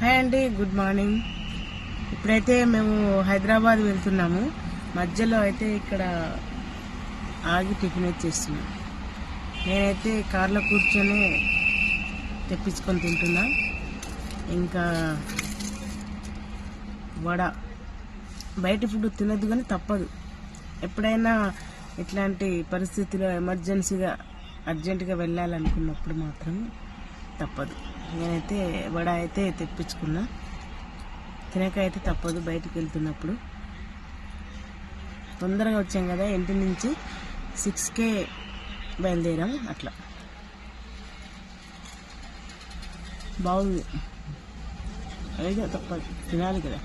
Hi అండి, good morning. ఇప్పుడైతే మేము హైదరాబాద్ వెళ్తున్నాము. మధ్యలో అయితే ఇక్కడ ఆగి టిఫిన్ అయితే చేస్తున్నాం. నేనైతే కార్లో కూర్చొని తెప్పించుకొని తింటున్నా. ఇంకా వడ, బయట ఫుడ్ తినద్దు కానీ తప్పదు. ఎప్పుడైనా ఇట్లాంటి పరిస్థితిలో ఎమర్జెన్సీగా అర్జెంటుగా వెళ్ళాలనుకున్నప్పుడు మాత్రం తప్పదు. నేనైతే వడ అయితే తెప్పించుకున్నా. తినక అయితే తప్పదు. బయటికి వెళ్తున్నప్పుడు తొందరగా వచ్చాం కదా, ఇంటి నుంచి 6కే బయలుదేరాం. అట్లా బాగుంది. అయితే తప్పదు, తినాలి కదా.